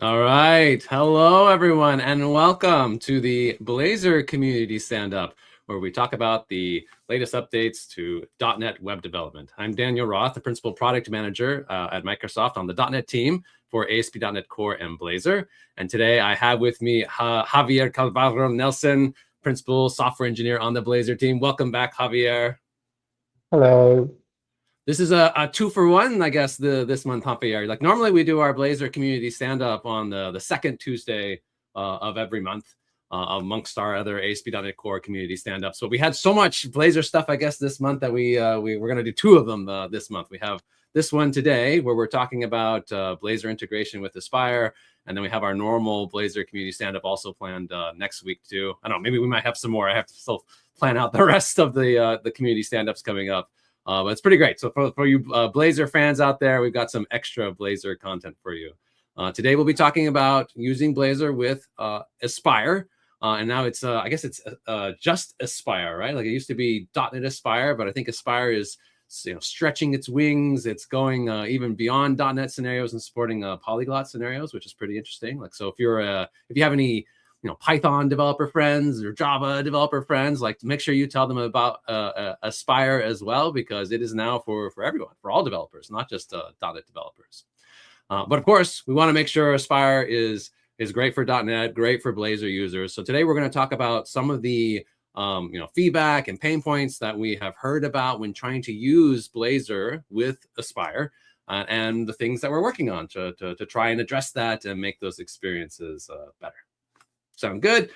All right. Hello, everyone, and welcome to the Blazor Community Standup, where we talk about the latest updates to .NET web development. I'm Daniel Roth, the Principal Product Manager at Microsoft on the .NET team for ASP.NET Core and Blazor. And today I have with me Javier Calvarro Nelson, Principal Software Engineer on the Blazor team. Welcome back, Javier. Hello. This is a 2-for-1, I guess, this month, Javier. Like normally we do our Blazor community stand-up on the second Tuesday of every month amongst our other ASP.NET Core community stand-ups. But we had so much Blazor stuff, I guess, this month that we're going to do 2 of them this month. We have this one today where we're talking about Blazor integration with Aspire. And then we have our normal Blazor community stand-up also planned next week too. I don't know, maybe we might have some more. I have to still plan out the rest of the community stand-ups coming up. But it's pretty great. So for you Blazor fans out there, we've got some extra Blazor content for you. Today we'll be talking about using Blazor with Aspire. And now it's, I guess it's just Aspire, right? Like it used to be .NET Aspire, but I think Aspire is stretching its wings. It's going even beyond .NET scenarios and supporting polyglot scenarios, which is pretty interesting. Like, so if you have any Python developer friends or Java developer friends, like make sure you tell them about Aspire as well, because it is now for everyone, for all developers, not just .NET developers. But of course, we want to make sure Aspire is great for .NET, great for Blazor users. So today we're going to talk about some of the feedback and pain points that we have heard about when trying to use Blazor with Aspire, and the things that we're working on to try and address that and make those experiences better. Sound good?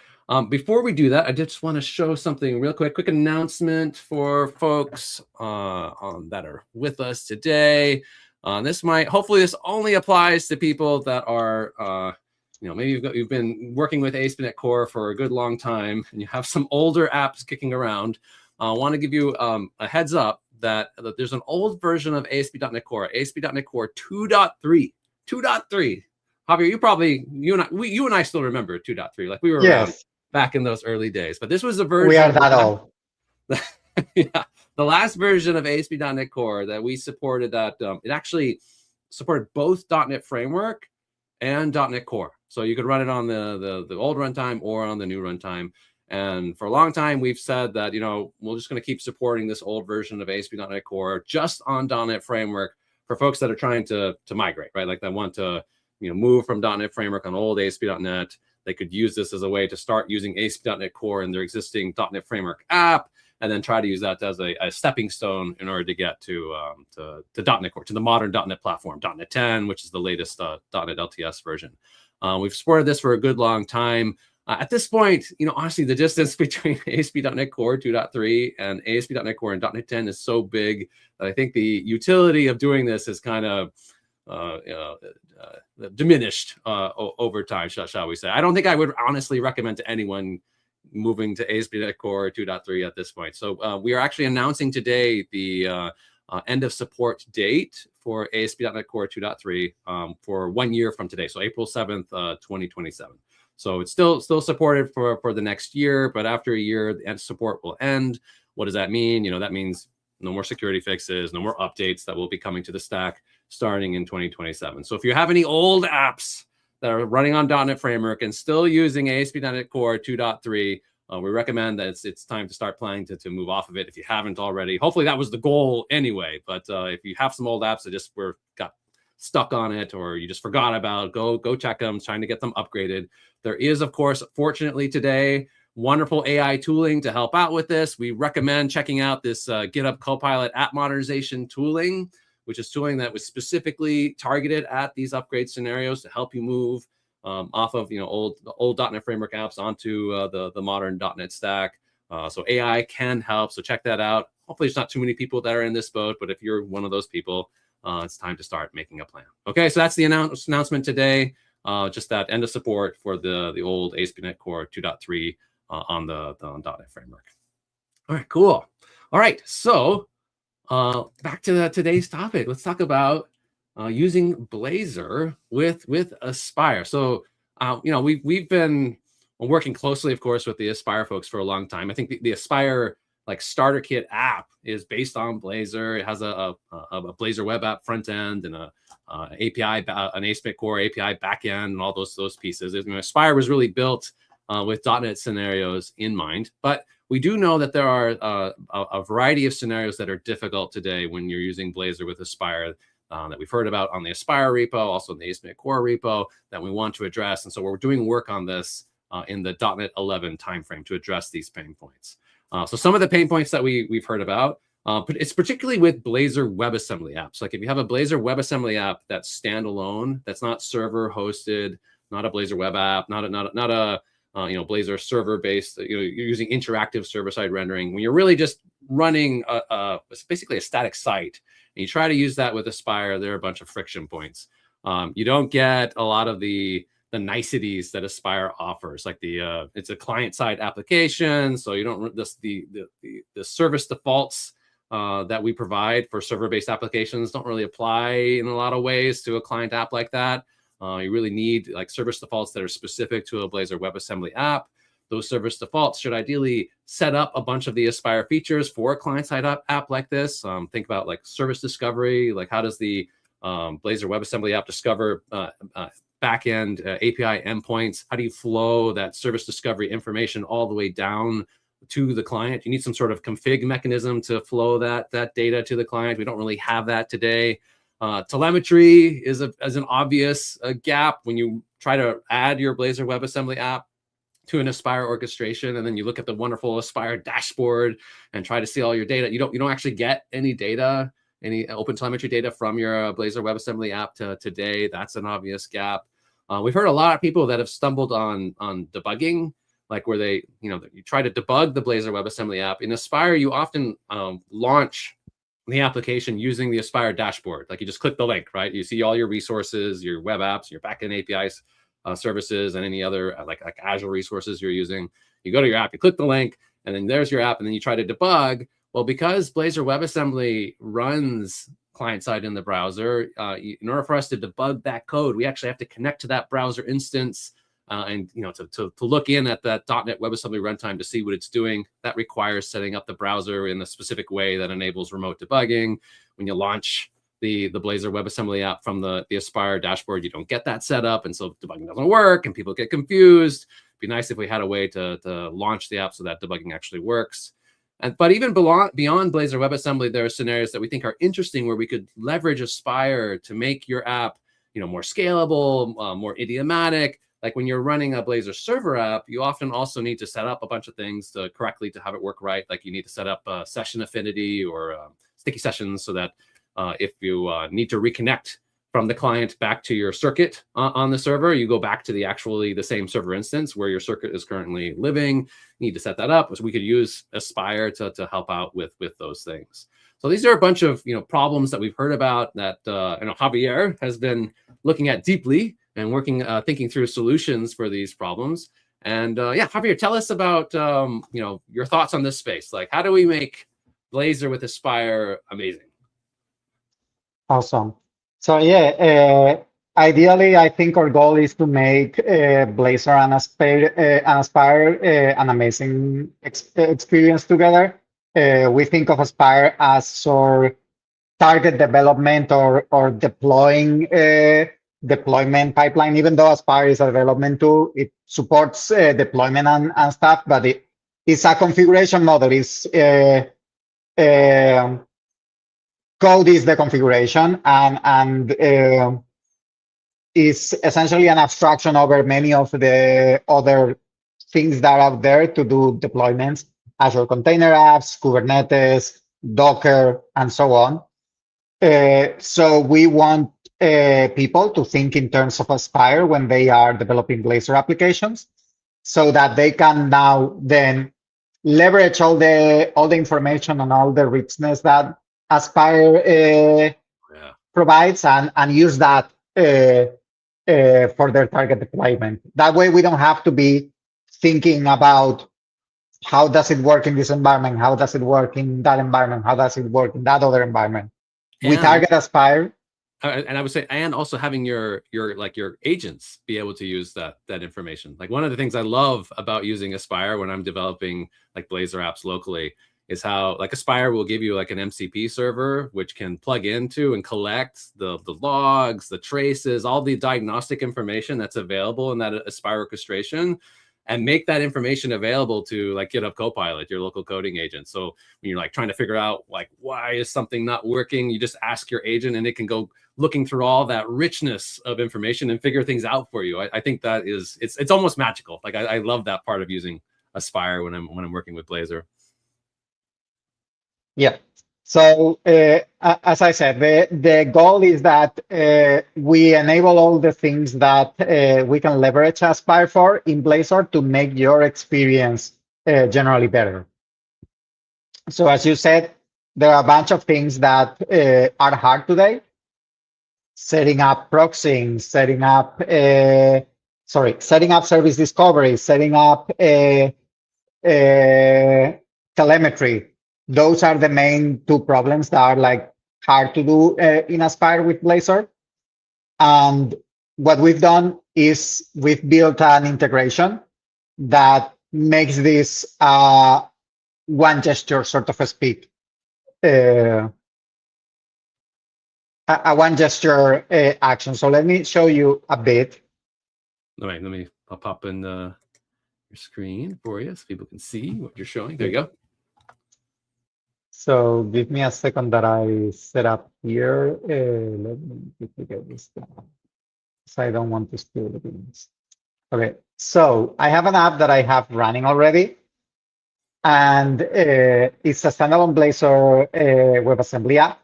Before we do that, I just want to show something real quick announcement for folks that are with us today. Hopefully this only applies to people that are, maybe you've been working with ASP.NET Core for a good long time and you have some older apps kicking around. I want to give you a heads up that there's an old version of ASP.NET Core, ASP.NET Core 2.3. 2.3. Javier, you and I still remember 2.3. Like we were around back in those early days. But this was a version. We are that old. Yeah, the last version of ASP.NET Core that we supported, that it actually supported both .NET Framework and .NET Core. So you could run it on the old runtime or on the new runtime. And for a long time, we've said that, we're just going to keep supporting this old version of ASP.NET Core just on .NET Framework for folks that are trying to migrate, right? Like that want to move from .NET Framework on old ASP.NET. They could use this as a way to start using ASP.NET Core in their existing .NET Framework app, and then try to use that as a stepping stone in order to get to .NET Core, to the modern .NET platform, .NET 10, which is the latest .NET LTS version. We've supported this for a good long time. At this point, honestly, the distance between ASP.NET Core 2.3 and ASP.NET Core and .NET 10 is so big that I think the utility of doing this is kind of diminished over time, shall we say. I don't think I would honestly recommend to anyone moving to ASP.NET Core 2.3 at this point. So we are actually announcing today the end of support date for ASP.NET Core 2.3 for 1 year from today, so April 7th, 2027. So it's still supported for the next year, but after a year, the support will end. What does that mean? That means no more security fixes, no more updates that will be coming to the stack starting in 2027. So if you have any old apps that are running on .NET Framework and still using ASP.NET Core 2.3, we recommend that it's time to start planning to move off of it if you haven't already. Hopefully that was the goal anyway, but if you have some old apps that just got stuck on it, or you just forgot about, go check them, trying to get them upgraded. There is, of course, fortunately today, wonderful AI tooling to help out with this. We recommend checking out this GitHub Copilot app modernization tooling, which is tooling that was specifically targeted at these upgrade scenarios to help you move off of old .NET Framework apps onto the modern .NET stack. So AI can help. So check that out. Hopefully, there's not too many people that are in this boat, but if you're one of those people, it's time to start making a plan. Okay, so that's the announcement today. Just that end of support for the old ASP.NET Core 2.3 on the .NET Framework. All right, cool. All right, so back to today's topic. Let's talk about using Blazor with Aspire. So we've been working closely, of course, with the Aspire folks for a long time. I think the Aspire starter kit app is based on Blazor. It has a Blazor web app front end and a API, an ASP.NET Core API backend, and all those pieces. Aspire was really built with .NET scenarios in mind, but we do know that there are a variety of scenarios that are difficult today when you're using Blazor with Aspire that we've heard about on the Aspire repo, also in the ASP.NET Core repo that we want to address. And so we're doing work on this in the .NET 11 timeframe to address these pain points. So some of the pain points that we've heard about, but it's particularly with Blazor WebAssembly apps. Like if you have a Blazor WebAssembly app that's standalone, that's not server hosted, not a Blazor web app, not a Blazor server based, you're using interactive server side rendering. When you're really just running it's basically a static site, and you try to use that with Aspire, there are a bunch of friction points. You don't get a lot of the niceties that Aspire offers, like it's a client side application, so you don't the service defaults that we provide for server-based applications don't really apply in a lot of ways to a client app like that. You really need like service defaults that are specific to a Blazor WebAssembly app. Those service defaults should ideally set up a bunch of the Aspire features for a client-side app like this. Think about like service discovery, like how does the Blazor WebAssembly app discover backend API endpoints? How do you flow that service discovery information all the way down to the client? You need some sort of config mechanism to flow that data to the client. We don't really have that today. Telemetry is an obvious gap when you try to add your Blazor WebAssembly app to an Aspire orchestration, and then you look at the wonderful Aspire dashboard and try to see all your data. You don't actually get any data, any open telemetry data from your Blazor WebAssembly app today. That's an obvious gap. We've heard a lot of people that have stumbled on debugging, like where you try to debug the Blazor WebAssembly app. In Aspire, you often launch the application using the Aspire dashboard. Like you just click the link, right? You see all your resources, your web apps, your backend APIs, services, and any other like Azure resources you're using. You go to your app, you click the link, and then there's your app, and then you try to debug. Well, because Blazor WebAssembly runs client-side in the browser, in order for us to debug that code, we actually have to connect to that browser instance and to look in at that .NET WebAssembly runtime to see what it's doing. That requires setting up the browser in a specific way that enables remote debugging. When you launch the Blazor WebAssembly app from the Aspire dashboard, you don't get that set up, and so debugging doesn't work, and people get confused. It'd be nice if we had a way to launch the app so that debugging actually works. But even beyond Blazor WebAssembly, there are scenarios that we think are interesting where we could leverage Aspire to make your app, more scalable, more idiomatic. Like when you're running a Blazor server app, you often also need to set up a bunch of things correctly to have it work right. Like you need to set up session affinity or sticky sessions so that if you need to reconnect from the client back to your circuit on the server, you go back to the same server instance where your circuit is currently living. You need to set that up. So we could use Aspire to help out with those things. So these are a bunch of problems that we've heard about that Javier has been looking at deeply and working, thinking through solutions for these problems. And Javier, tell us about your thoughts on this space. Like, how do we make Blazor with Aspire amazing? Awesome. So ideally, I think our goal is to make Blazor and Aspire an amazing experience together. We think of Aspire as our target development or deployment pipeline. Even though Aspire is a development tool, it supports deployment and stuff, but it's a configuration model. Code is the configuration, and is essentially an abstraction over many of the other things that are out there to do deployments: Azure Container Apps, Kubernetes, Docker, and so on. So we want people to think in terms of Aspire when they are developing Blazor applications, so that they can now then leverage all the information and all the richness that Aspire provides and use that for their target deployment. That way, we don't have to be thinking about how does it work in this environment, how does it work in that environment, how does it work in that other environment. We target Aspire. And I would say, and also having your agents be able to use that information. Like one of the things I love about using Aspire when I'm developing like Blazor apps locally is how like Aspire will give you like an MCP server, which can plug into and collect the logs, the traces, all the diagnostic information that's available in that Aspire orchestration, and make that information available to like GitHub Copilot, your local coding agent. So when you're like trying to figure out like, why is something not working, you just ask your agent and it can go looking through all that richness of information and figure things out for you. I think that is, it's almost magical. Like I love that part of using Aspire when I'm working with Blazor. Yeah. So as I said, the goal is that we enable all the things that we can leverage Aspire for in Blazor to make your experience generally better. So as you said, there are a bunch of things that are hard today. Setting up proxying, setting up service discovery, setting up telemetry. Those are the main two problems that are like hard to do in Aspire with Blazor. And what we've done is we've built an integration that makes this one gesture sort of a speak. A one gesture action. So let me show you a bit. All right, I'll pop in your screen for you so people can see what you're showing. There you go. So give me a second that I set up here. Let me quickly get this down. So I don't want to steal the beans. Okay, so I have an app that I have running already. And it's a standalone Blazor WebAssembly app.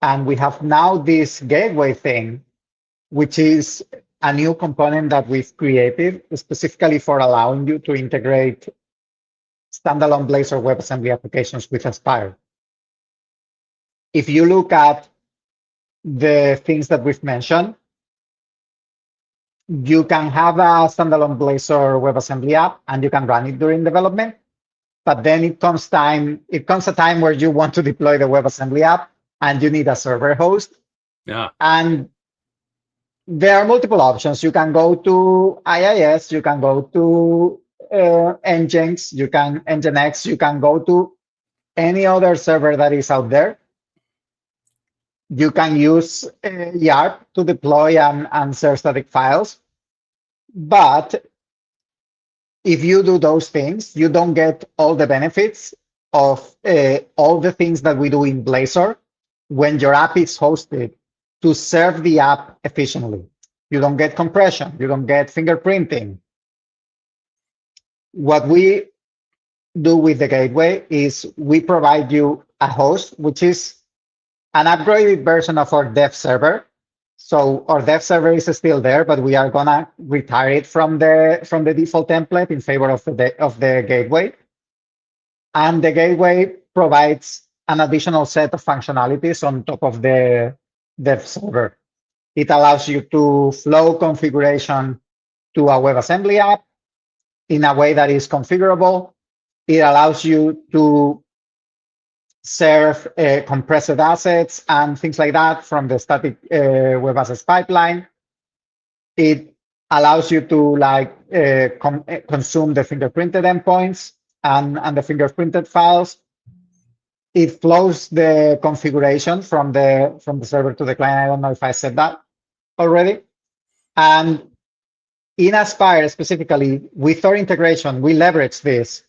And we have now this gateway thing, which is a new component that we've created specifically for allowing you to integrate standalone Blazor WebAssembly applications with Aspire. If you look at the things that we've mentioned, you can have a standalone Blazor WebAssembly app and you can run it during development. But then it comes a time where you want to deploy the WebAssembly app and you need a server host. Yeah. And there are multiple options. You can go to IIS, you can go to Nginx, you can Nginx, you can go to any other server that is out there. You can use YARP to deploy and share static files. But if you do those things, you don't get all the benefits of all the things that we do in Blazor when your app is hosted to serve the app efficiently. You don't get compression. You don't get fingerprinting. What we do with the gateway is we provide you a host, which is an upgraded version of our dev server. So our dev server is still there, but we are gonna retire it from the default template in favor of the gateway. And the gateway provides an additional set of functionalities on top of the dev server. It allows you to flow configuration to a WebAssembly app in a way that is configurable. It allows you to serve compressed assets and things like that from the static web assets pipeline. It allows you to consume the fingerprinted endpoints and the fingerprinted files. It flows the configuration from the server to the client. I don't know if I said that already. And in Aspire specifically, with our integration, we leverage this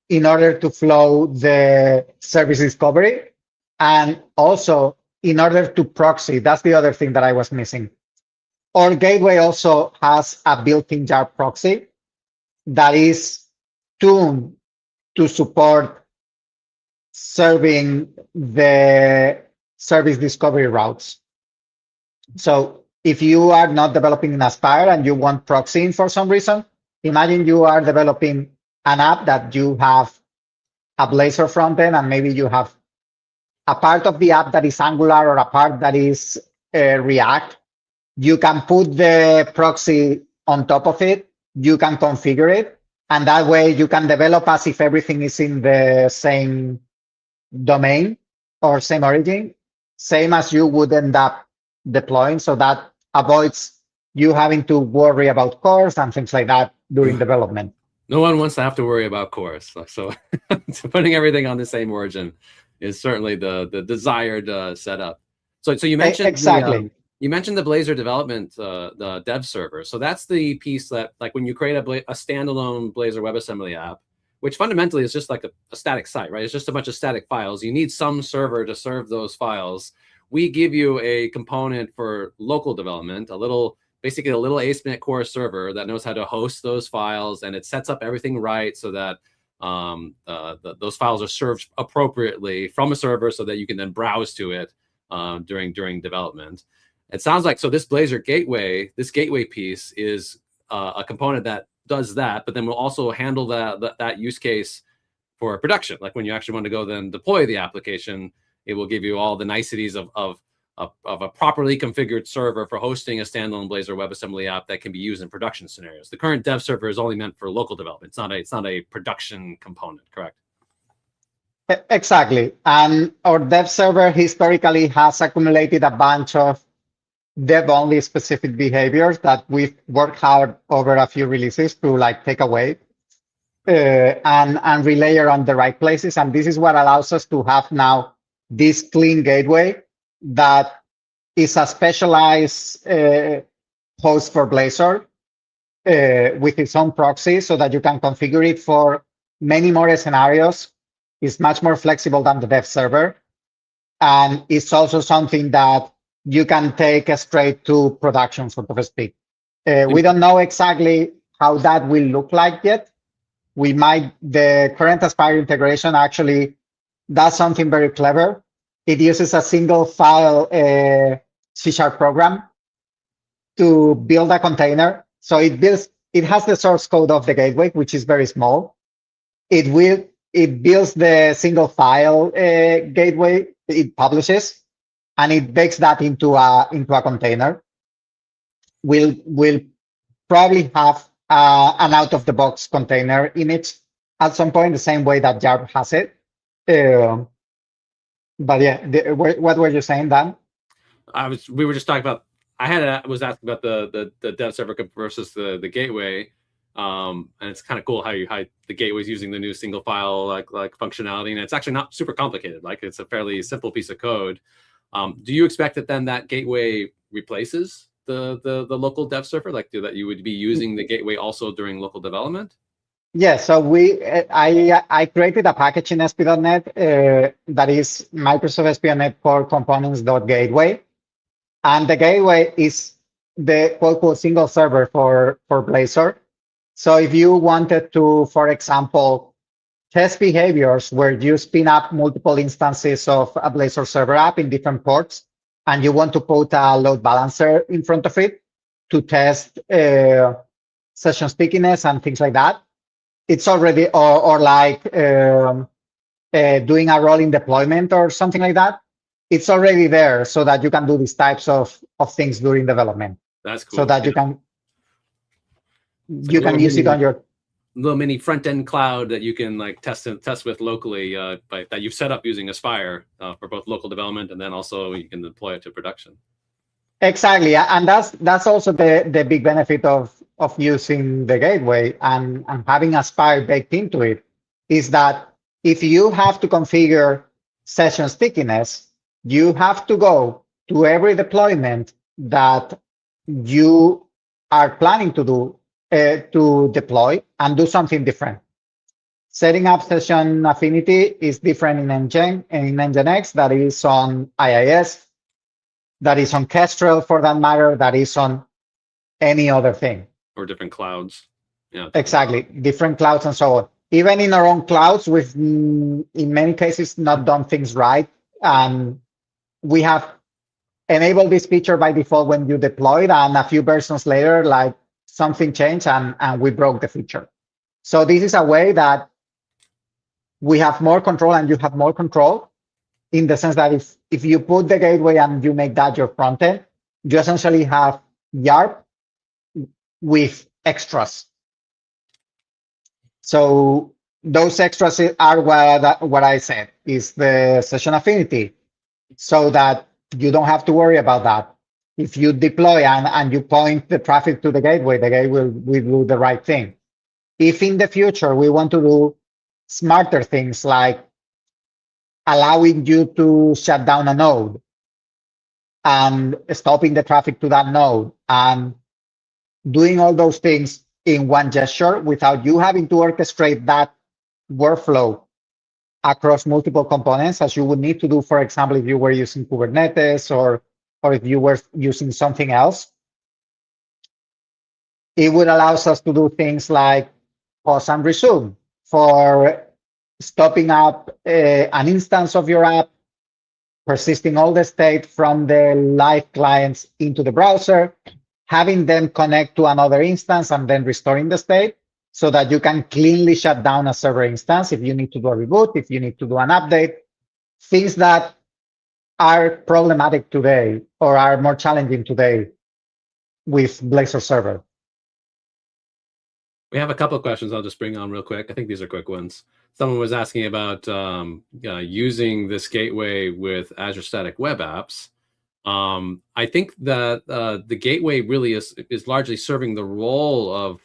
in order to flow the service discovery and also in order to proxy. That's the other thing that I was missing. Our gateway also has a built-in YARP proxy that is tuned to support serving the service discovery routes. So if you are not developing in Aspire and you want proxying for some reason, imagine you are developing an app that you have a Blazor frontend and maybe you have a part of the app that is Angular or a part that is React. You can put the proxy on top of it. You can configure it. And that way you can develop as if everything is in the same domain or same origin, same as you would end up deploying. So that avoids you having to worry about cores and things like that during development. No one wants to have to worry about CORS. So putting everything on the same origin is certainly the desired setup. So you mentioned exactly. you mentioned the Blazor development, the dev server. So that's the piece that, like, when you create a standalone Blazor WebAssembly app, which fundamentally is just like a static site, right? It's just a bunch of static files. You need some server to serve those files. We give you a component for local development, basically a little ASP.NET Core server that knows how to host those files, and it sets up everything right so that those files are served appropriately from a server so that you can then browse to it during development. It sounds like, so this Blazor gateway, this gateway piece is a component that does that, but then we'll also handle that use case for production. Like when you actually want to go then deploy the application, it will give you all the niceties of a properly configured server for hosting a standalone Blazor WebAssembly app that can be used in production scenarios. The current dev server is only meant for local development. It's not a production component, correct? Exactly. And our dev server historically has accumulated a bunch of dev-only specific behaviors that we've worked hard over a few releases to like take away and relayer on the right places. And this is what allows us to have now this clean gateway that is a specialized host for Blazor with its own proxy so that you can configure it for many more scenarios. It's much more flexible than the dev server. And it's also something that you can take straight to production, so to speak. We don't know exactly how that will look like yet. The current Aspire integration actually does something very clever. It uses a single file C# program to build a container. So it has the source code of the gateway, which is very small. It builds the single file gateway it publishes, and it bakes that into a container. We'll probably have an out-of-the-box container image at some point, the same way that YARP has it. But yeah, what were you saying, Dan? We were just talking about. I was asking about the dev server versus the gateway, and it's kind of cool how the gateway is using the new single file like functionality, and it's actually not super complicated. Like, it's a fairly simple piece of code. Do you expect that then that gateway replaces the local dev server, like that you would be using the gateway also during local development? Yeah, so I created a package in ASP.NET that is Microsoft ASP.NET Core Components.gateway. And the gateway is the quote single server for Blazor. So if you wanted to, for example, test behaviors where you spin up multiple instances of a Blazor server app in different ports, and you want to put a load balancer in front of it to test session stickiness and things like that, it's already, or like doing a rolling deployment or something like that, it's already there so that you can do these types of things during development. That's cool. So that you can use it on your little mini front end cloud that you can like test with locally, that you've set up using Aspire for both local development, and then also you can deploy it to production. Exactly, and that's also the big benefit of using the gateway and having Aspire baked into it, is that if you have to configure session stickiness, you have to go to every deployment that you are planning to do to deploy and do something different. Setting up session affinity is different in Engine and in Nginx, that is on IIS, that is on Kestrel for that matter, that is on any other thing. Or different clouds. Yeah. Exactly, different clouds and so on. Even in our own clouds, we've in many cases not done things right. And we have enabled this feature by default when you deploy it, and a few versions later, like something changed and we broke the feature. So this is a way that we have more control and you have more control, in the sense that if you put the gateway and you make that your front end, you essentially have YARP with extras. So those extras are what I said, is the session affinity, so that you don't have to worry about that. If you deploy and you point the traffic to the gateway will do the right thing. If in the future we want to do smarter things like allowing you to shut down a node and stopping the traffic to that node and doing all those things in one gesture without you having to orchestrate that workflow across multiple components, as you would need to do, for example, if you were using Kubernetes or if you were using something else, it would allow us to do things like pause and resume for stopping up an instance of your app, persisting all the state from the live clients into the browser, having them connect to another instance and then restoring the state so that you can cleanly shut down a server instance if you need to do a reboot, if you need to do an update, things that are problematic today or are more challenging today with Blazor Server. We have a couple of questions I'll just bring on real quick. I think these are quick ones. Someone was asking about using this gateway with Azure Static Web Apps. I think that the gateway really is largely serving the role of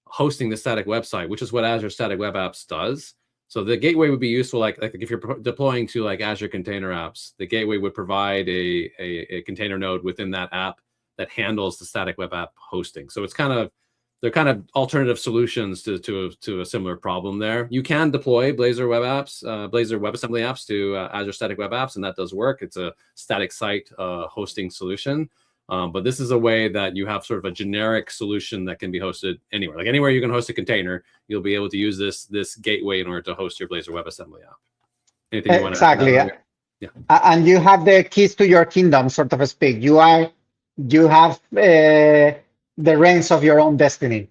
hosting the static website, which is what Azure Static Web Apps does. So the gateway would be useful, like if you're deploying to like Azure Container Apps, the gateway would provide a container node within that app that handles the static web app hosting. So it's they're kind of alternative solutions to a similar problem there. You can deploy Blazor web apps, Blazor WebAssembly apps to Azure Static Web Apps, and that does work. It's a static site hosting solution. But this is a way that you have sort of a generic solution that can be hosted anywhere. Like anywhere you can host a container, you'll be able to use this gateway in order to host your Blazor WebAssembly app. Anything you want to add? Exactly. Yeah. And you have the keys to your kingdom, sort of speak. You have the reins of your own destiny.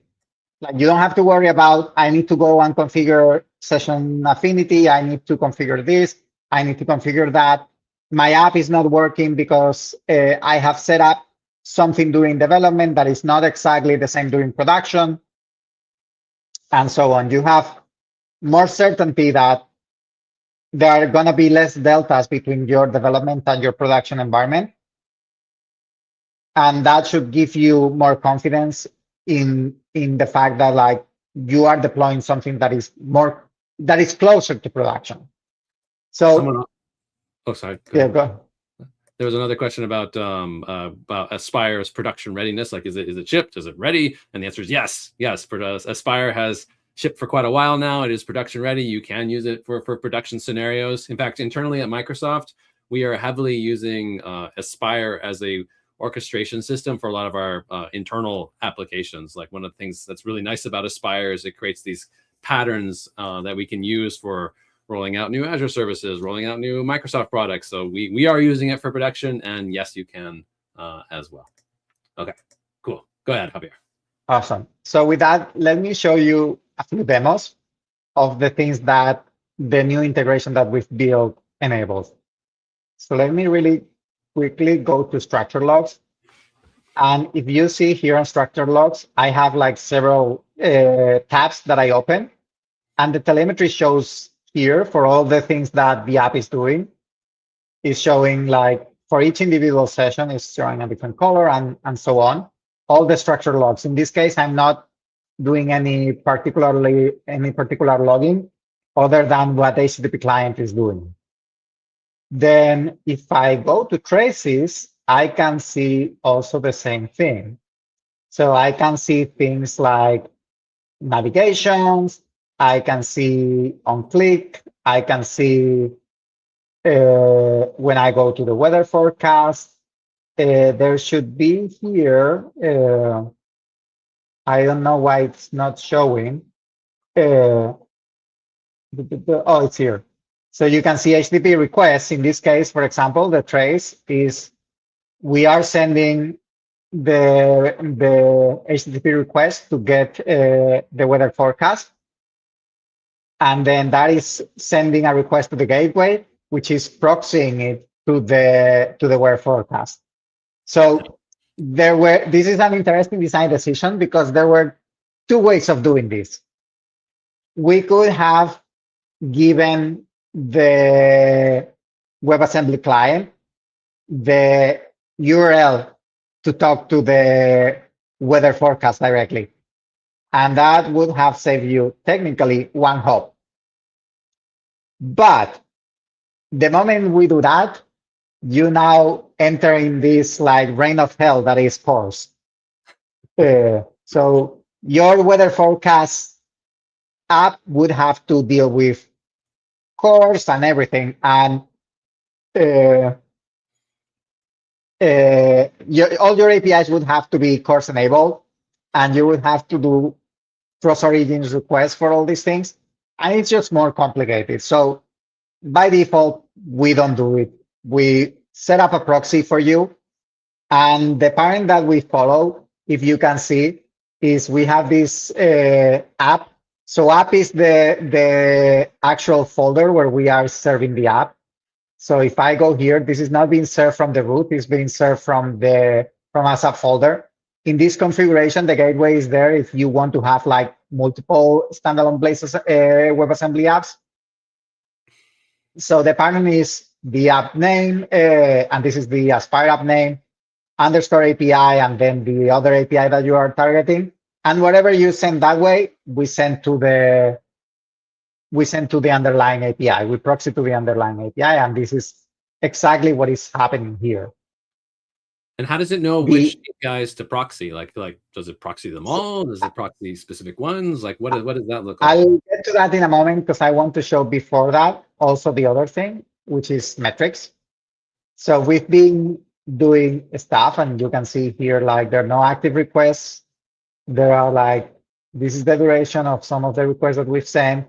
Like you don't have to worry about, I need to go and configure session affinity. I need to configure this. I need to configure that. My app is not working because I have set up something during development that is not exactly the same during production, and so on. You have more certainty that there are going to be less deltas between your development and your production environment. And that should give you more confidence in the fact that like you are deploying something that is closer to production. So oh, sorry. Yeah, go. There was another question about Aspire's production readiness. Like, is it shipped? Is it ready? And the answer is yes. Yes, Aspire has shipped for quite a while now. It is production ready. You can use it for production scenarios. In fact, internally at Microsoft, we are heavily using Aspire as a orchestration system for a lot of our internal applications. Like one of the things that's really nice about Aspire is it creates these patterns that we can use for rolling out new Azure services, rolling out new Microsoft products. So we are using it for production, and yes, you can as well. Okay, cool. Go ahead, Javier. Awesome. So with that, let me show you a few demos of the things that the new integration that we've built enables. So let me really quickly go to structure logs. And if you see here on structure logs, I have like several tabs that I open. And the telemetry shows here for all the things that the app is doing. Is showing like for each individual session is showing a different color and so on. All the structure logs. In this case, I'm not doing any particular logging other than what HTTP client is doing. Then if I go to traces, I can see also the same thing. So I can see things like navigations, I can see on click, I can see when I go to the weather forecast, there should be here, I don't know why it's not showing. Oh, it's here. So you can see HTTP requests. In this case, for example, the trace is we are sending the HTTP request to get the weather forecast. And then that is sending a request to the gateway, which is proxying it to the weather forecast. So this is an interesting design decision because there were two ways of doing this. We could have given the WebAssembly client the URL to talk to the weather forecast directly. and that would have saved you technically one hop. But the moment we do that, you now enter in this like reign of hell that is course. So your weather forecast app would have to deal with course and everything, and uh, all your APIs would have to be course enabled, and you would have to do cross origins requests for all these things, and it's just more complicated. So by default, we don't do it. We set up a proxy for you, and the parent that we follow, if you can see, is we have this app. So app is the actual folder where we are serving the app. So if I go here, this is not being served from the root, it's being served from a subfolder. In this configuration, the gateway is there if you want to have like multiple standalone Blazor WebAssembly apps. So the parent is the app name, and this is the Aspire app name, underscore API, and then the other API that you are targeting. And whatever you send that way, we send to the underlying API. We proxy to the underlying API, and this is exactly what is happening here. And how does it know which APIs to proxy? Like does it proxy them all? Does it proxy specific ones? Like what does that look like? I'll get to that in a moment because I want to show before that also the other thing, which is metrics. So we've been doing stuff, and you can see here like there are no active requests. There are like, this is the duration of some of the requests that we've sent.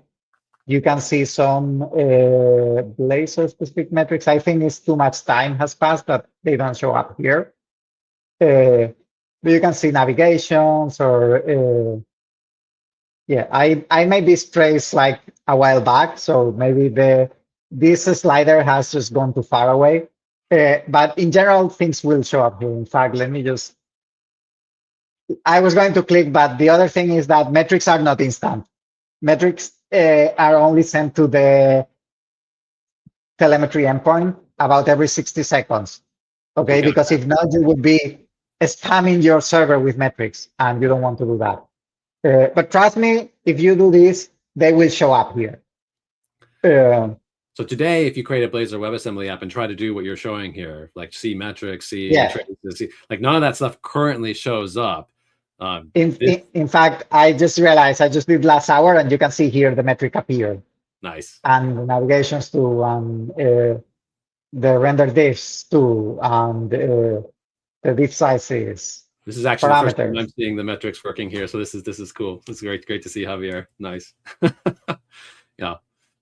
You can see some Blazor specific metrics. I think it's too much time has passed that they don't show up here. But you can see navigations or yeah, I made this trace like a while back, so maybe this slider has just gone too far away. But in general, things will show up here. In fact, let me just, I was going to click, but the other thing is that metrics are not instant. Metrics are only sent to the telemetry endpoint about every 60 seconds. Okay, because if not, you would be spamming your server with metrics, and you don't want to do that. But trust me, if you do this, they will show up here. So today, if you create a Blazor WebAssembly app and try to do what you're showing here, like see metrics, see traces, see, like none of that stuff currently shows up. In fact, I just realized I just did last hour, and you can see here the metric appeared. Nice. And the navigations too, the render diffs too, and the diff sizes. This is actually the first time I'm seeing the metrics working here, so this is cool. It's great to see, Javier. Nice. Yeah.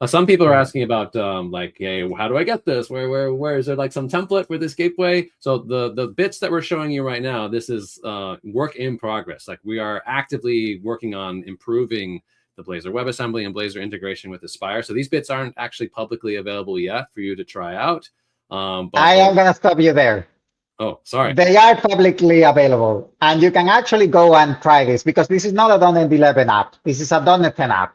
Some people are asking about like, hey, how do I get this? Where is there like some template for this gateway? So the bits that we're showing you right now, this is work in progress. Like we are actively working on improving the Blazor WebAssembly and Blazor integration with Aspire. So these bits aren't actually publicly available yet for you to try out. But I am going to stop you there. Oh, sorry. They are publicly available, and you can actually go and try this because this is not a .NET 11 app. This is a .NET 10 app.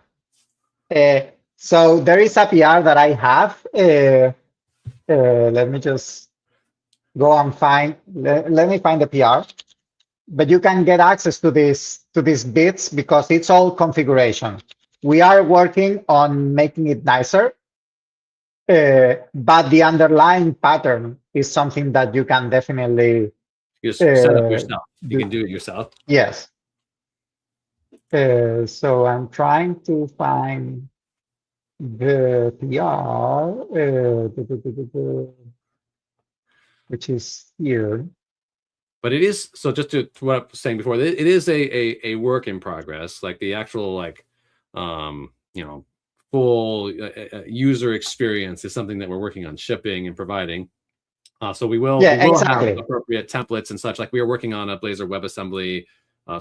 So there is a PR that I have. Let me just go and find. Let me find the PR. But you can get access to these bits because it's all configuration. We are working on making it nicer, but the underlying pattern is something that you can definitely just set up yourself. You can do it yourself. Yes. So I'm trying to find the PR, which is here. But it is, so just to what I was saying before, it is a work in progress. Like the actual like, full user experience is something that we're working on shipping and providing. So we will have appropriate templates and such. Like we are working on a Blazor WebAssembly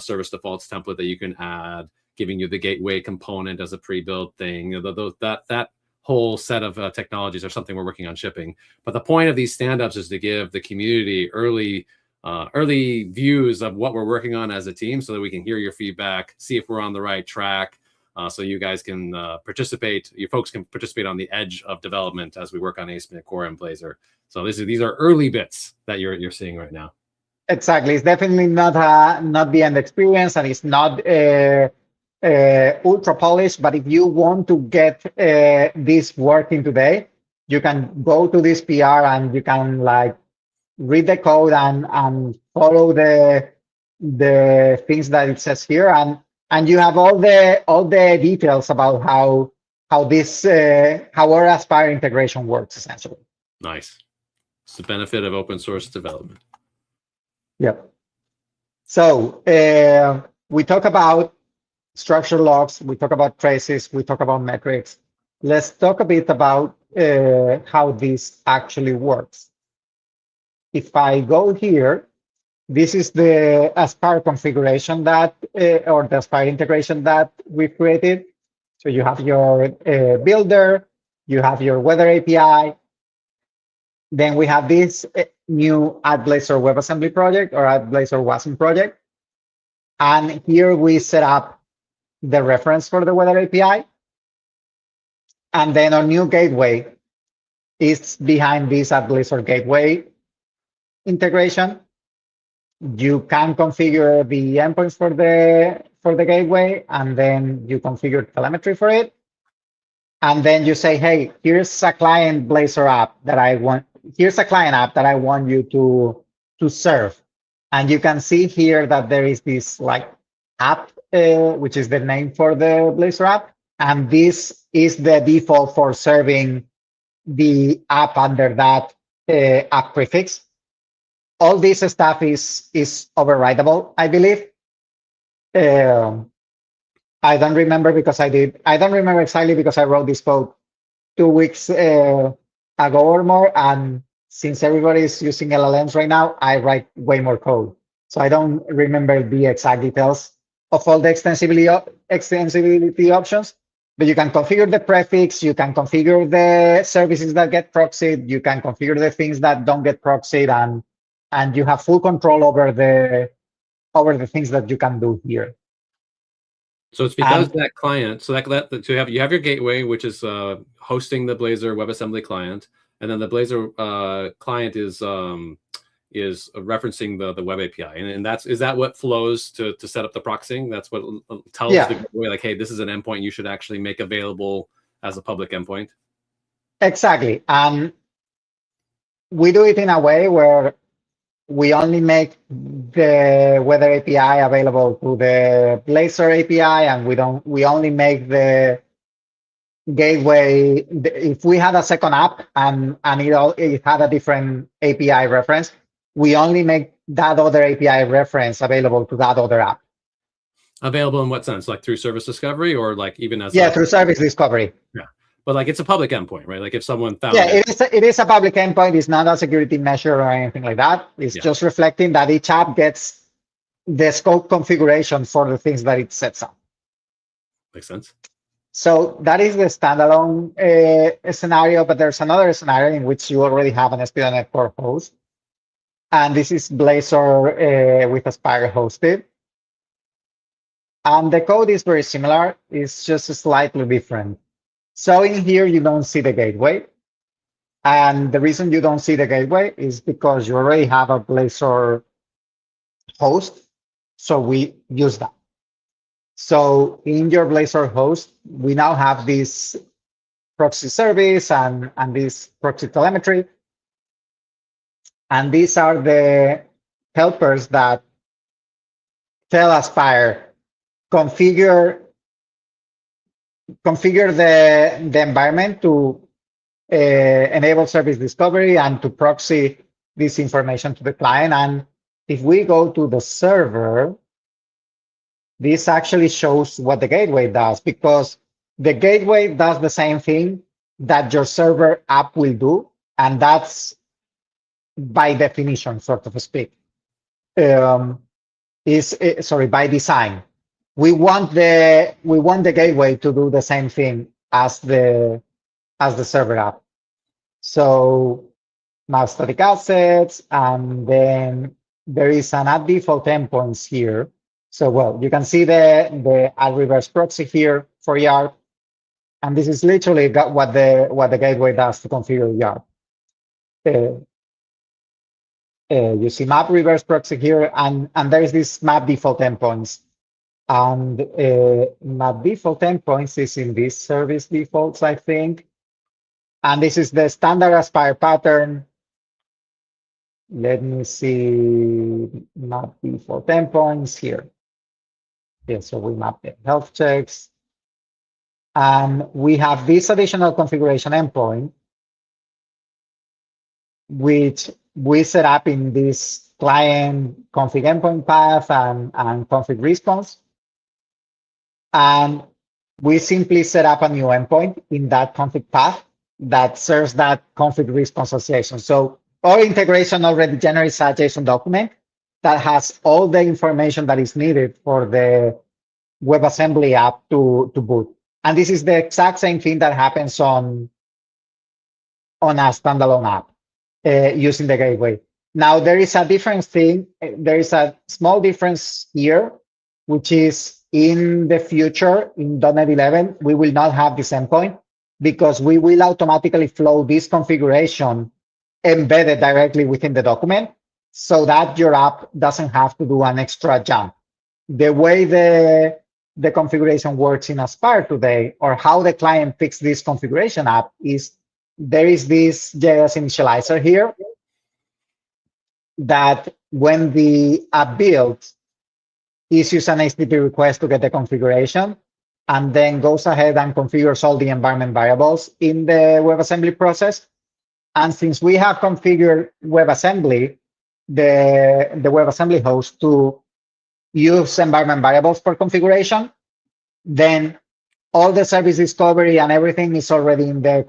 service defaults template that you can add, giving you the gateway component as a pre-built thing. That whole set of technologies are something we're working on shipping. But the point of these stand-ups is to give the community early views of what we're working on as a team, so that we can hear your feedback, see if we're on the right track, so you guys can participate. You folks can participate on the edge of development as we work on ASP.NET Core and Blazor. So these are early bits that you're seeing right now. Exactly. It's definitely not the end experience, and it's not ultra polished. But if you want to get this working today, you can go to this PR and you can like read the code and follow the things that it says here, and you have all the details about how this how our Aspire integration works essentially. Nice. It's the benefit of open source development. Yep. So we talk about structure logs, we talk about traces, we talk about metrics. Let's talk a bit about how this actually works. If I go here, this is the Aspire configuration that, or the Aspire integration that we created. So you have your builder, you have your weather API. Then we have this new Blazor WebAssembly project or Blazor WASM project. And here we set up the reference for the weather API. And then our new gateway is behind this Blazor gateway integration. You can configure the endpoints for the gateway, and then you configure telemetry for it. And then you say, hey, here's a client Blazor app that I want. Here's a client app that I want you to serve. And you can see here that there is this like app, which is the name for the Blazor app. And this is the default for serving the app under that app prefix. All this stuff is overridable, I believe. I don't remember because I don't remember exactly because I wrote this code 2 weeks ago or more. And since everybody is using LLMs right now, I write way more code. So I don't remember the exact details of all the extensibility options. But you can configure the prefix, you can configure the services that get proxied, you can configure the things that don't get proxied, and you have full control over the things that you can do here. So it's because that client, so you have your gateway, which is hosting the Blazor WebAssembly client, and then the Blazor client is referencing the web API, and is that what flows to set up the proxying? That's what tells the gateway like, hey, this is an endpoint you should actually make available as a public endpoint. Exactly, and we do it in a way where we only make the weather API available to the Blazor API, and we only make the gateway. If we had a second app and it had a different API reference, we only make that other API reference available to that other app. Available in what sense? Like through service discovery, or like even as through service discovery. Yeah. But like it's a public endpoint, right? Like if someone found it is a public endpoint. It's not a security measure or anything like that. It's just reflecting that each app gets the scope configuration for the things that it sets up. Makes sense. So that is the standalone scenario, but there's another scenario in which you already have an ASP.NET Core host. And this is Blazor with Aspire hosted. And the code is very similar. It's just slightly different. So in here, you don't see the gateway. And the reason you don't see the gateway is because you already have a Blazor host. So we use that. So in your Blazor host, we now have this proxy service and this proxy telemetry. And these are the helpers that tell Aspire, configure the environment to enable service discovery and to proxy this information to the client. And if we go to the server, this actually shows what the gateway does, because the gateway does the same thing that your server app will do. And that's by definition, sort of speak, by design. We want the gateway to do the same thing as the server app. So now static assets, and then there is an add default endpoints here. So well, you can see the add reverse proxy here for YARP, and this is literally what the gateway does to configure YARP. You see map reverse proxy here, and there is this map default endpoints. And map default endpoints is in this service defaults, I think. And this is the standard Aspire pattern. Let me see map default endpoints here. Yeah, so we map the health checks. And we have this additional configuration endpoint, which we set up in this client config endpoint path and config response. And we simply set up a new endpoint in that config path that serves that config response association. So our integration already generates a JSON document that has all the information that is needed for the WebAssembly app to boot. And this is the exact same thing that happens on a standalone app using the gateway. Now, there is a different thing. There is a small difference here, which is in the future, in .NET 11, we will not have this endpoint because we will automatically flow this configuration embedded directly within the document so that your app doesn't have to do an extra jump. The way the configuration works in Aspire today, or how the client picks this configuration app, is there is this JS initializer here that when the app builds, issues an HTTP request to get the configuration, and then goes ahead and configures all the environment variables in the WebAssembly process. And since we have configured WebAssembly, the WebAssembly host to use environment variables for configuration, then all the service discovery and everything is already in the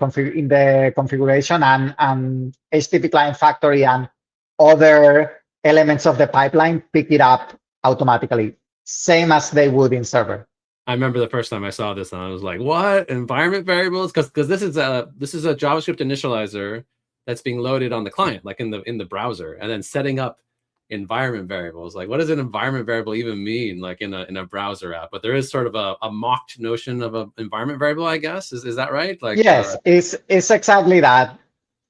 configuration, and HTTP client factory and other elements of the pipeline pick it up automatically, same as they would in server. I remember the first time I saw this and I was like, what? Environment variables? Because this is a JavaScript initializer that's being loaded on the client, like in the browser, and then setting up environment variables. Like, what does an environment variable even mean, like in a browser app? But there is sort of a mocked notion of an environment variable, I guess. Is that right? Like, yes, it's exactly that.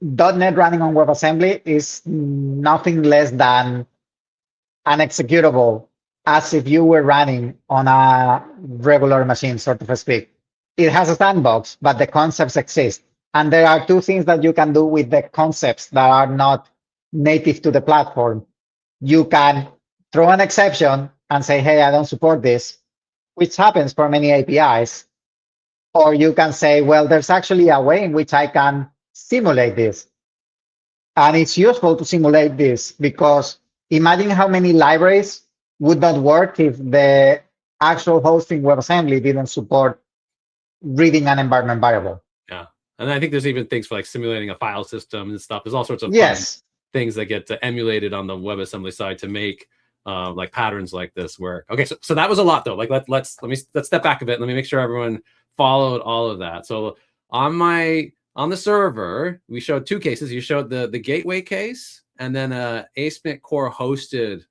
.NET running on WebAssembly is nothing less than an executable as if you were running on a regular machine, so to speak. It has a sandbox, but the concepts exist. And there are two things that you can do with the concepts that are not native to the platform. You can throw an exception and say, hey, I don't support this, which happens for many APIs. Or you can say, well, there's actually a way in which I can simulate this. And it's useful to simulate this because imagine how many libraries would not work if the actual hosting WebAssembly didn't support reading an environment variable. Yeah. And I think there's even things for like simulating a file system and stuff. There's all sorts of yes. things that get emulated on the WebAssembly side to make like patterns like this work. Okay, so that was a lot though. Like let's step back a bit. Let me make sure everyone followed all of that. So on the server, we showed two cases. You showed the gateway case and then a ASP.NET Core hosted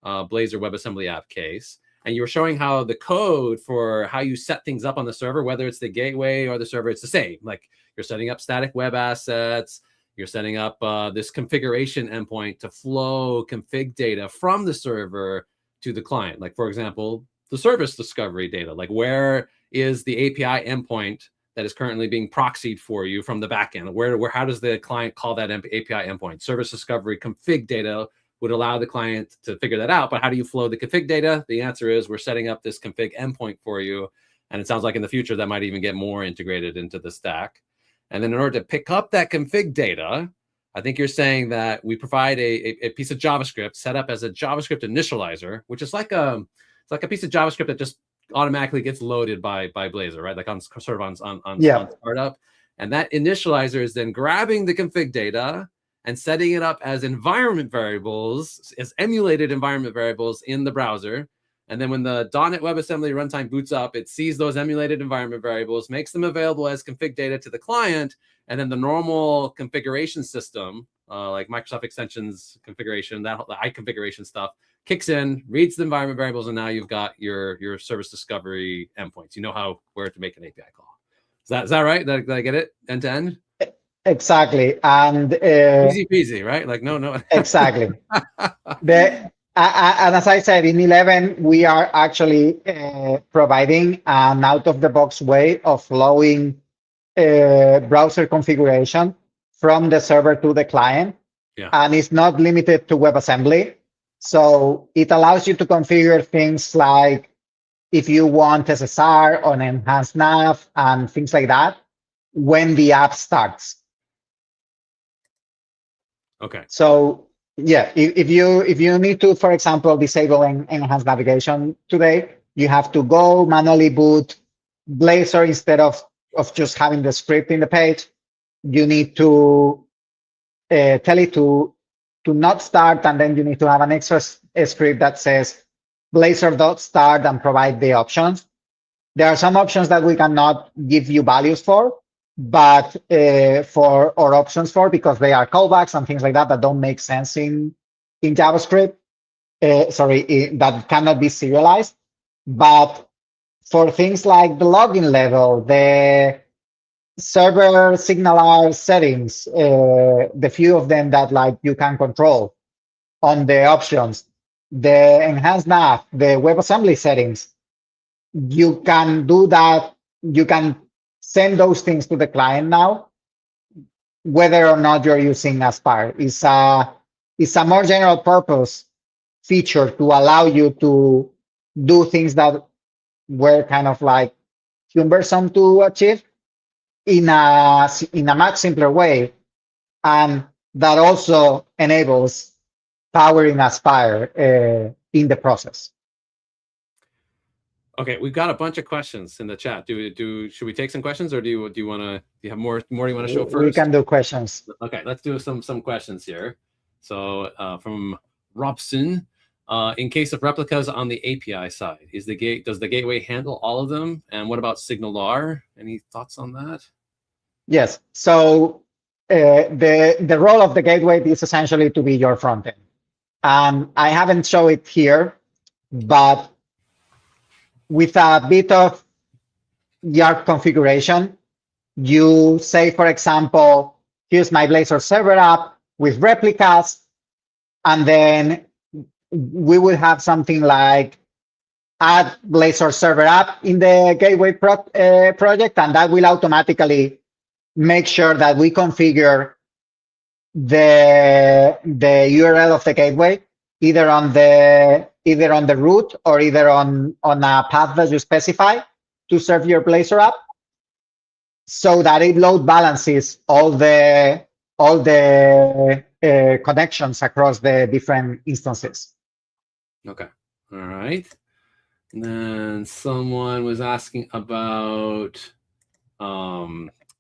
Blazor WebAssembly app case. And you were showing how the code for how you set things up on the server, whether it's the gateway or the server, it's the same. Like you're setting up static web assets, you're setting up this configuration endpoint to flow config data from the server to the client. Like, for example, the service discovery data, like where is the API endpoint that is currently being proxied for you from the backend? How does the client call that API endpoint? Service discovery config data would allow the client to figure that out. But how do you flow the config data? The answer is we're setting up this config endpoint for you. And it sounds like in the future that might even get more integrated into the stack. And then in order to pick up that config data, I think you're saying that we provide a piece of JavaScript set up as a JavaScript initializer, which is like a piece of JavaScript that just automatically gets loaded by Blazor, right? Like on startup. And that initializer is then grabbing the config data and setting it up as environment variables, as emulated environment variables in the browser. And then when the .NET WebAssembly runtime boots up, it sees those emulated environment variables, makes them available as config data to the client, and then the normal configuration system, like Microsoft Extensions configuration, the iConfiguration stuff, kicks in, reads the environment variables, and now you've got your service discovery endpoints. You know where to make an API call. Is that right? Did I get it end to end? Exactly. And Easy peasy, right? Like, no. exactly. And as I said, in 11, we are actually providing an out-of-the-box way of flowing browser configuration from the server to the client. Yeah. And it's not limited to WebAssembly. So it allows you to configure things like if you want SSR on enhanced nav and things like that when the app starts. Okay. So yeah, if you need to, for example, disable enhanced navigation today, you have to go manually boot Blazor instead of just having the script in the page. You need to tell it to not start, and then you need to have an extra script that says Blazor.start and provide the options. There are some options that we cannot give you values for, but or options for, because they are callbacks and things like that that don't make sense in JavaScript. That cannot be serialized. But for things like the login level, the server signaler settings, the few of them that like you can control on the options, the enhanced nav, the WebAssembly settings, you can do that. You can send those things to the client now, whether or not you're using Aspire. It's a more general purpose feature to allow you to do things that were kind of like cumbersome to achieve in a much simpler way, and that also enables powering Aspire in the process. Okay, we've got a bunch of questions in the chat. Should we take some questions, or do you want to? Do you have more you want to show first? We can do questions. Okay, let's do some questions here. So from Robson, in case of replicas on the API side, does the gateway handle all of them? And what about SignalR? Any thoughts on that? Yes. So the role of the gateway is essentially to be your front end. I haven't shown it here, but with a bit of YARP configuration, you say, for example, here's my Blazor server app with replicas, and then we will have something like add Blazor server app in the gateway project, and that will automatically make sure that we configure the URL of the gateway either on the root or either on a path that you specify to serve your Blazor app, so that it load balances all the connections across the different instances. Okay. All right. And then someone was asking about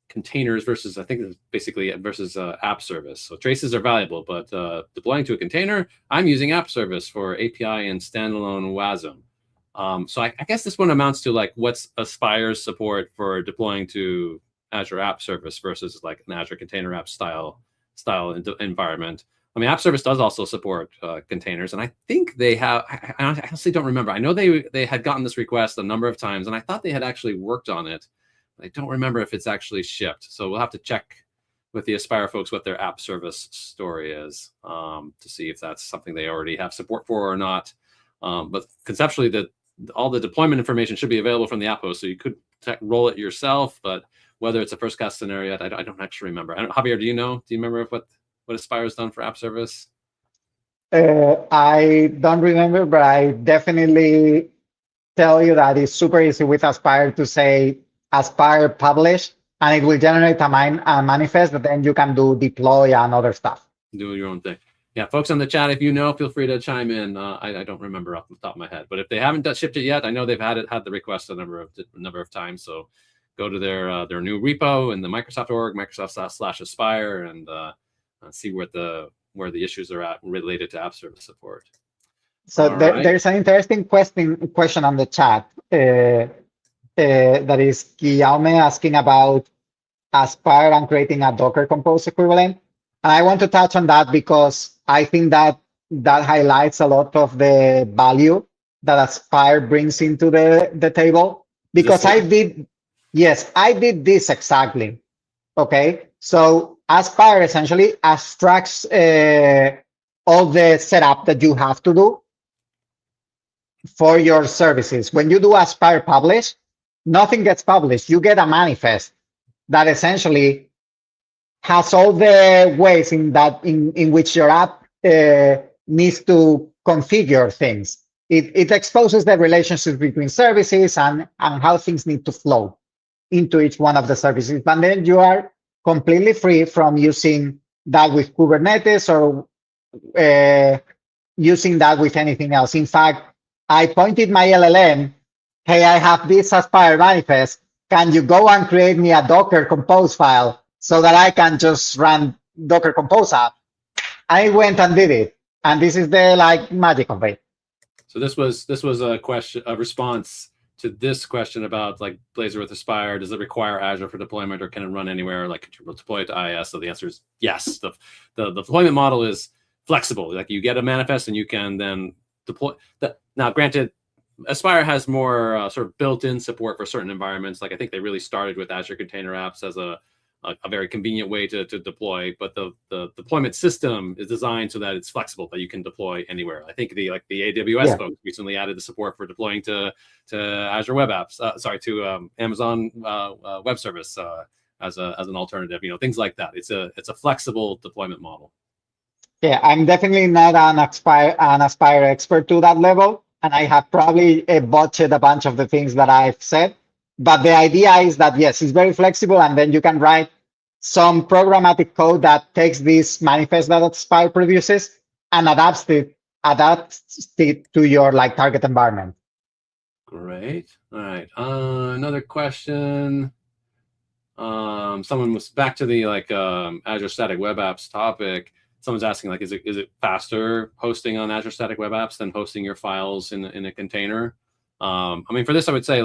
containers versus, I think it's basically versus app service. So traces are valuable, but deploying to a container, I'm using app service for API and standalone WASM. So I guess this one amounts to like, what's Aspire's support for deploying to Azure App Service versus like an Azure Container App style environment. I mean, App Service does also support containers, and I think they have. I honestly don't remember. I know they had gotten this request a number of times, and I thought they had actually worked on it. I don't remember if it's actually shipped. So we'll have to check with the Aspire folks what their App Service story is to see if that's something they already have support for or not. But conceptually, all the deployment information should be available from the app host, so you could roll it yourself. But whether it's a first cast scenario, I don't actually remember. Javier, do you know? Do you remember what Aspire has done for App Service? I don't remember, but I definitely tell you that it's super easy with Aspire to say Aspire publish, and it will generate a manifest that then you can do deploy and other stuff. Do your own thing. Yeah, folks on the chat, if you know, feel free to chime in. I don't remember off the top of my head, but if they haven't shipped it yet, I know they've had the request a number of times. So go to their new repo in the Microsoft org, Microsoft/Aspire, and see where the issues are at related to app service support. So there's an interesting question on the chat that is Guillaume asking about Aspire and creating a Docker Compose equivalent. And I want to touch on that because I think that highlights a lot of the value that Aspire brings into the table. Because I did this exactly. Okay, so Aspire essentially abstracts all the setup that you have to do for your services. When you do Aspire publish, nothing gets published. You get a manifest that essentially has all the ways in which your app needs to configure things. It exposes the relationships between services and how things need to flow into each one of the services. But then you are completely free from using that with Kubernetes or using that with anything else. In fact, I pointed my LLM, hey, I have this Aspire manifest. Can you go and create me a Docker Compose file so that I can just run Docker Compose app? I went and did it. And this is the magic of it. So this was a response to this question about like Blazor with Aspire. Does it require Azure for deployment, or can it run anywhere? Like, can you deploy it to IIS? So the answer is yes. The deployment model is flexible. Like, you get a manifest and you can then deploy that. Now, granted, Aspire has more sort of built-in support for certain environments. Like, I think they really started with Azure Container Apps as a very convenient way to deploy, but the deployment system is designed so that it's flexible, that you can deploy anywhere. I think the AWS folks recently added the support for deploying to Azure Web Apps, to Amazon Web Service as an alternative. Things like that. It's a flexible deployment model. Yeah, I'm definitely not an Aspire expert to that level, and I have probably botched a bunch of the things that I've said. But the idea is that, yes, it's very flexible, and then you can write some programmatic code that takes this manifest that Aspire produces and adapts it to your target environment. Great. All right. Another question. Someone was back to the Azure Static Web Apps topic. Someone's asking, is it faster hosting on Azure Static Web Apps than hosting your files in a container? For this, I would say,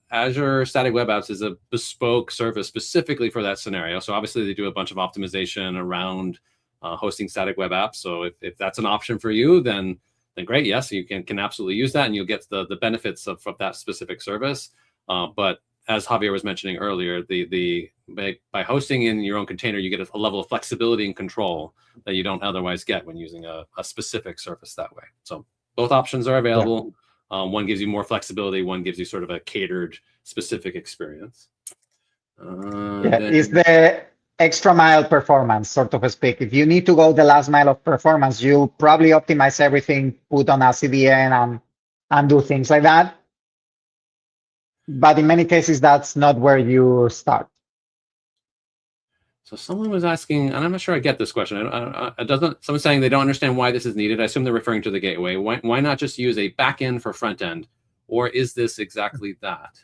Azure Static Web Apps is a bespoke service specifically for that scenario. So obviously, they do a bunch of optimization around hosting static web apps. So if that's an option for you, then great. Yes, you can absolutely use that, and you'll get the benefits of that specific service. But as Javier was mentioning earlier, by hosting in your own container, you get a level of flexibility and control that you don't otherwise get when using a specific service that way. So both options are available. Yeah. One gives you more flexibility. One gives you sort of a catered, specific experience. It's the extra mile performance, sort of speak. If you need to go the last mile of performance, you probably optimize everything, put on a CDN and do things like that. But in many cases, that's not where you start. So someone was asking, and I'm not sure I get this question. Someone's saying they don't understand why this is needed. I assume they're referring to the gateway. Why not just use a backend for front end? Or is this exactly that?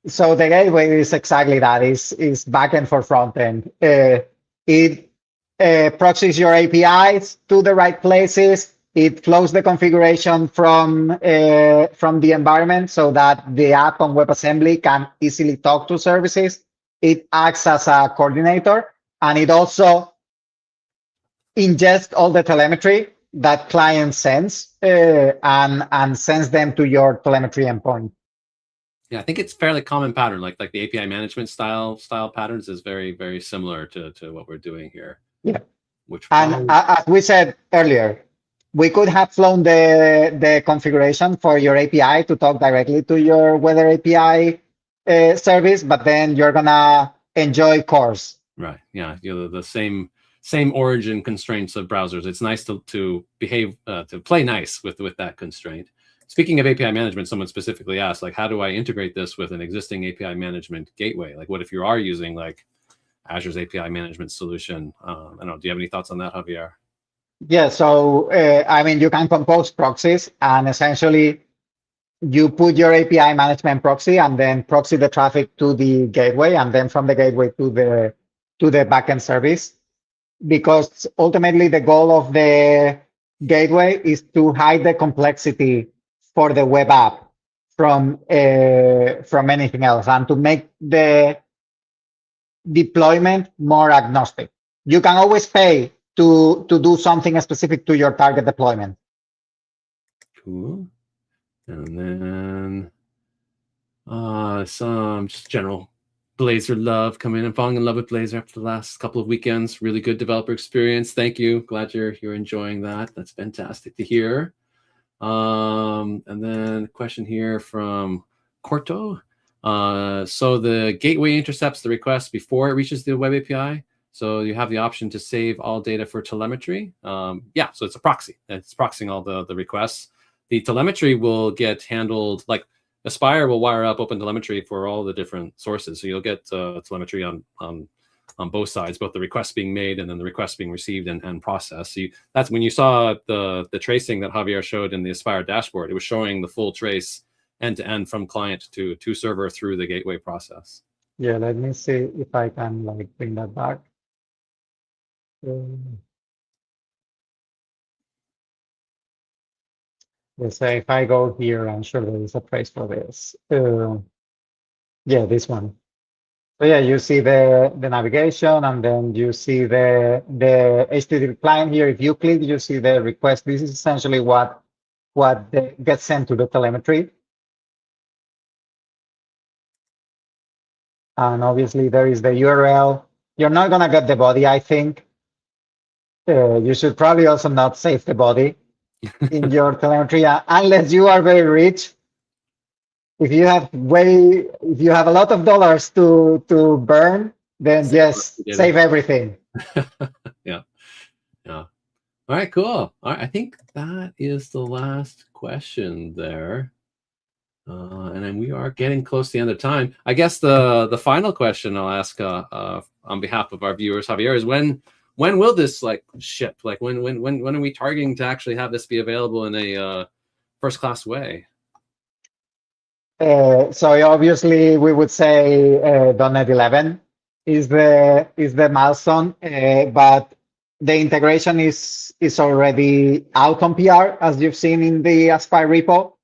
So the gateway is exactly that. Is backend for front end. It proxies your APIs to the right places. It flows the configuration from the environment so that the app on WebAssembly can easily talk to services. It acts as a coordinator, and it also ingests all the telemetry that client sends and sends them to your telemetry endpoint. Yeah, I think it's fairly common pattern. Like the API management style patterns is very, very similar to what we're doing here. Yeah. As we said earlier, we could have flown the configuration for your API to talk directly to your weather API service, but then you're gonna enjoy cores. Right. Yeah. The same origin constraints of browsers. It's nice to behave to play nice with that constraint. Speaking of API management, someone specifically asked, how do I integrate this with an existing API management gateway? What if you are using Azure's API management solution? I don't know. Do you have any thoughts on that, Javier? Yeah. So you can compose proxies, and essentially you put your API management proxy and then proxy the traffic to the gateway, and then from the gateway to the backend service. Because ultimately the goal of the gateway is to hide the complexity for the web app from anything else, and to make the deployment more agnostic. You can always pay to do something specific to your target deployment. Cool. And then some just general Blazor love, coming in and falling in love with Blazor after the last couple of weekends. Really good developer experience. Thank you. Glad you're enjoying that. That's fantastic to hear. And then a question here from Corto. So the gateway intercepts the request before it reaches the web API. So you have the option to save all data for telemetry. Yeah, so it's a proxy. It's proxying all the requests. The telemetry will get handled, like Aspire will wire up open telemetry for all the different sources. So you'll get telemetry on both sides, both the requests being made and then the requests being received and processed. So that's when you saw the tracing that Javier showed in the Aspire dashboard. It was showing the full trace end to end from client to server through the gateway process. Yeah, let me see if I can like bring that back. Let's say if I go here, I'm sure there is a trace for this. Yeah, this one. So yeah, you see the navigation, and then you see the HTTP client here. If you click, you see the request. This is essentially what gets sent to the telemetry. And obviously there is the URL. You're not gonna get the body, I think. You should probably also not save the body in your telemetry unless you are very rich. If you have a lot of dollars to burn, then yes, save everything. Yeah. All right, cool. All right, I think that is the last question there. And then we are getting close to the end of time. I guess the final question I'll ask on behalf of our viewers, Javier, is when will this like ship? Like when are we targeting to actually have this be available in a first class way? So obviously we would say .NET 11 is the milestone, but the integration is already out on PR, as you've seen in the Aspire repo.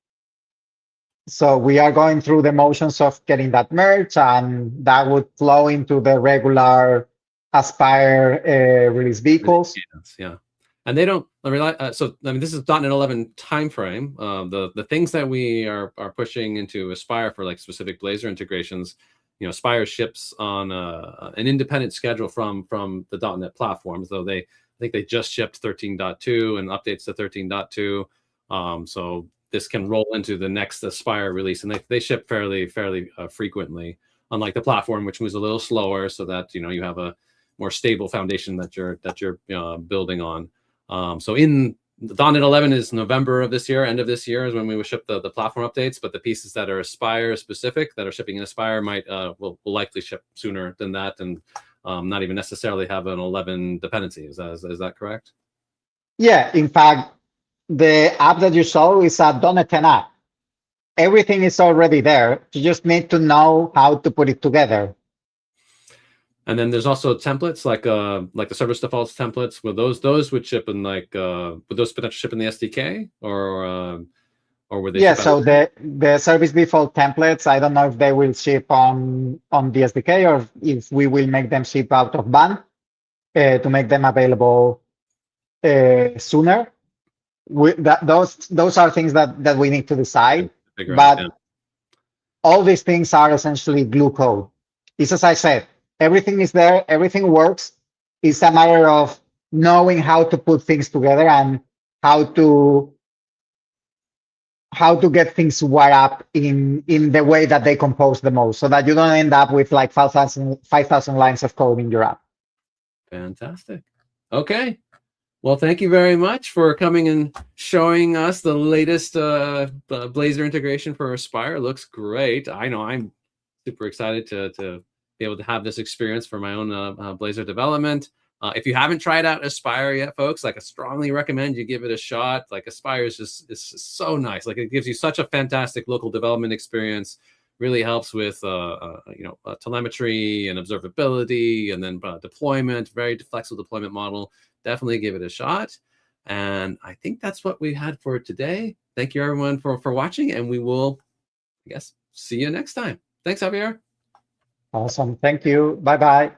So we are going through the motions of getting that merged, and that would flow into the regular Aspire release vehicles. Yeah. And they don't rely. So I mean, this is .NET 11 timeframe. The things that we are pushing into Aspire for like specific Blazor integrations, Aspire ships on an independent schedule from the .NET platform. So I think they just shipped 13.2 and updates to 13.2. So this can roll into the next Aspire release, and they ship fairly frequently. Unlike the platform, which moves a little slower, so that you have a more stable foundation that you're building on. So in the .NET 11 is November of this year, end of this year is when we will ship the platform updates, but the pieces that are Aspire specific, that are shipping in Aspire will likely ship sooner than that, and not even necessarily have an 11 dependency. Is that correct? Yeah, in fact, the app that you saw is a .NET 10 app. Everything is already there. You just need to know how to put it together. And then there's also templates like the service defaults templates. Will those would ship in would those potentially ship in the SDK or would they? Yeah, so the service default templates, I don't know if they will ship on the SDK or if we will make them ship out of band to make them available sooner. Those are things that we need to decide. But all these things are essentially glue code. It's as I said. Everything is there. Everything works. It's a matter of knowing how to put things together and how to get things wired up in the way that they compose the most, so that you don't end up with like 5,000 lines of code in your app. Fantastic. Okay. Well, thank you very much for coming and showing us the latest Blazor integration for Aspire. It looks great. I know I'm super excited to be able to have this experience for my own Blazor development. If you haven't tried out Aspire yet, folks, like I strongly recommend you give it a shot. Like Aspire is just so nice. Like it gives you such a fantastic local development experience. Really helps with telemetry and observability, and then deployment. Very flexible deployment model. Definitely give it a shot. And I think that's what we had for today. Thank you everyone for watching, and we will, I guess, see you next time. Thanks, Javier. Awesome. Thank you. Bye-bye.